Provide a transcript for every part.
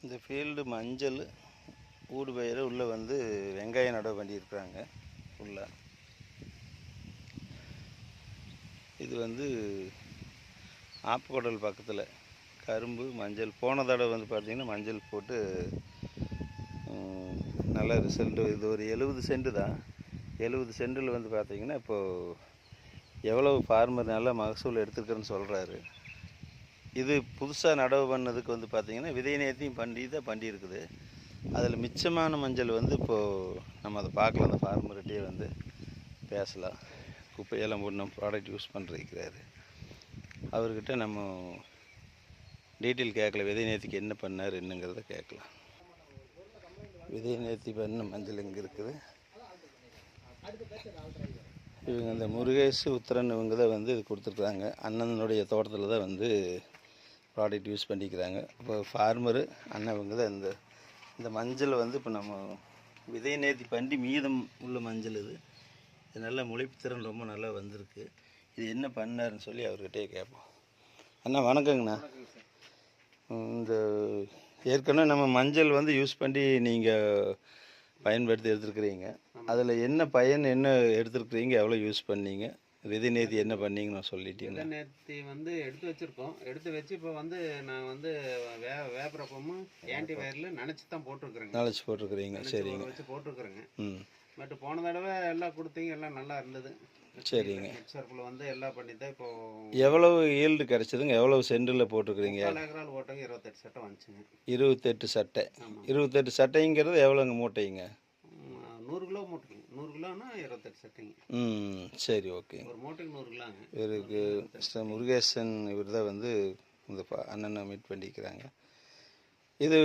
இந்த ஃபீல்டு மஞ்சள் ஊடு பயிர் உள்ளே வந்து வெங்காயம் நடவு பண்ணியிருக்கிறாங்க. உள்ள இது வந்து ஆப்பக்கடல் பக்கத்தில் கரும்பு மஞ்சள் போன தடவை வந்து பார்த்திங்கன்னா மஞ்சள் போட்டு நல்ல ரிசல்ட்டு. இது ஒரு 70 சென்ட்டு தான். 70 சென்டில் வந்து பார்த்திங்கன்னா இப்போது எவ்வளவு ஃபார்மர் நல்ல மகசூல் எடுத்துருக்குறேன்னு சொல்கிறாரு. இது புதுசாக நடவு பண்ணதுக்கு வந்து பார்த்திங்கன்னா விதை நேர்த்தியும் பண்ணியிருக்குது. அதில் மிச்சமான மஞ்சள் வந்து இப்போது நம்ம அதை பார்க்கலாம். அந்த ஃபார்மர்கிட்டே வந்து பேசலாம். குப்பையெல்லாம் போட்டு நம்ம ப்ராடக்ட் யூஸ் பண்ணிருக்கிறாரு. அவர்கிட்ட நம்ம டீட்டெயில் கேட்கலாம். விதை நேர்த்திக்கு என்ன பண்ணார் என்னங்கிறத கேட்கலாம். விதை நேர்த்தி பண்ண மஞ்சள் எங்கே இருக்குது? இவங்க இந்த முருகேஷ் உத்தரன் இவங்க தான் வந்து இது கொடுத்துருக்குறாங்க. அண்ணனுடைய தோட்டத்தில் தான் வந்து ப்ராடக்ட் யூஸ் பண்ணிக்கிறாங்க. இப்போ ஃபார்மரு அண்ணன் இவங்க தான் இந்த மஞ்சள் வந்து இப்போ நம்ம விதை நேர்த்தி பண்ணி மீதம் உள்ள மஞ்சள் இது நல்ல முளைப்பு திறன் ரொம்ப நல்லா வந்திருக்கு. இது என்ன பண்ணாருன்னு சொல்லி அவர்கிட்டே கேட்போம். அண்ணா வணக்கங்கண்ணா. இந்த ஏற்கனவே நம்ம மஞ்சள் வந்து யூஸ் பண்ணி நீங்கள் பயன்படுத்தி எடுத்துருக்குறீங்க. அதில் என்ன பயன் என்ன எடுத்துருக்குறீங்க, எவ்வளோ யூஸ் பண்ணீங்க, விதை நேர்த்தி என்ன பண்ணீங்கன்னு நான் சொல்லிட்டீங்க. விதை நேர்த்தி வந்து எடுத்து வச்சுருக்கோம். எடுத்து வச்சு இப்போ வந்து நான் வந்து வேப்பரப்பமும் ஆன்டி வயரில் நினச்சி தான் போட்டிருக்குறேங்க. நினச்சி போட்டிருக்குறீங்க. சரிங்க. வச்சு போட்டிருக்குறேங்க. பட் போன தடவை எல்லாம் கொடுத்தீங்க, எல்லாம் நல்லா இருந்தது. சரிங்க. சர்ஃபில் வந்து எல்லாம் பண்ணி தான் இப்போ எவ்வளவு ஈல்டு கிடச்சிதுங்க? எவ்வளவு சென்டில் போட்டிருக்கிறீங்க? 4 ஏக்கரால் போட்டோங்க. 28 சட்டை வந்துச்சுங்க. 28 சட்டை. 28 சட்டைங்கிறது எவ்வளோங்க மூட்டைங்க? 100 கிலோ மூட்டைங்க. 100 கிலோன்னா 28 சட்டைங்க. சரி, ஓகே. ஒரு மூட்டைக்கு 100 கிலோங்க. இவருக்கு மிஸ்டர் முருகேசன் இவர் தான் வந்து இந்த அண்ணனை மீட் பண்ணிக்கிறாங்க. இது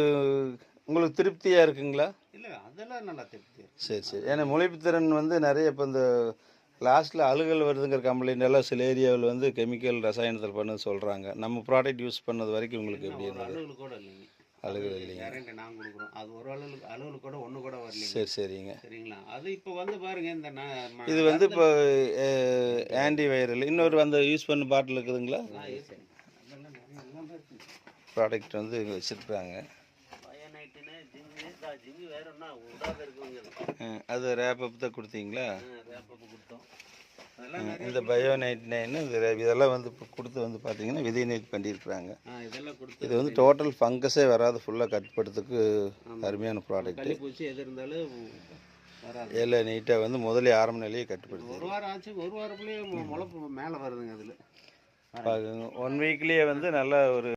உங்களுக்கு திருப்தியாக இருக்குங்களா? இல்லை, அதெல்லாம் நல்லா திருப்தி. சரி. ஏன்னா முளைப்புத்திறன் வந்து நிறைய இப்போ இந்த லாஸ்ட்டில் அழுகல் வருதுங்கிற கம்ப்ளைண்ட் எல்லாம் சில ஏரியாவில் வந்து கெமிக்கல் ரசாயனத்தில் பண்ணது சொல்கிறாங்க. நம்ம ப்ராடக்ட் யூஸ் பண்ணது வரைக்கும் உங்களுக்கு எப்படி இருந்தது? அலுவல் கூட இல்லைங்க. அழுகல் இல்லைங்க. நான் கொடுக்குறோம். அது ஒரு அலுவல் கூட ஒன்று கூட வரல. சரிங்க. சரிங்களா? அது இப்போ வந்து பாருங்க, இந்த இது வந்து இப்போ ஆன்டி வைரல் இன்னொரு அந்த யூஸ் பண்ண பாட்டில் இருக்குதுங்களா? ப்ராடக்ட் வந்து வச்சுருக்குறாங்க. அது ரேப்பப் தான் கொடுத்தீங்களா? இந்த பயோ99 இதெல்லாம் வந்து இப்போ கொடுத்து வந்து பார்த்தீங்கன்னா விதை நேர்த்தி பண்ணியிருக்கிறாங்க. இது வந்து டோட்டல் ஃபங்கஸே வராது, ஃபுல்லாக கட்டுப்படுறதுக்கு அருமையான ப்ராடக்ட்டு. எல்லாம் நீட்டாக வந்து முதலே ஆரம்ப நிலையே கட்டுப்படுது. ஒரு வாரம் ஆச்சு. ஒரு வாரத்துலேயே முளைப்பு மேலே வருதுங்க. அதில் 1 வீக்லேயே வந்து நல்ல ஒரு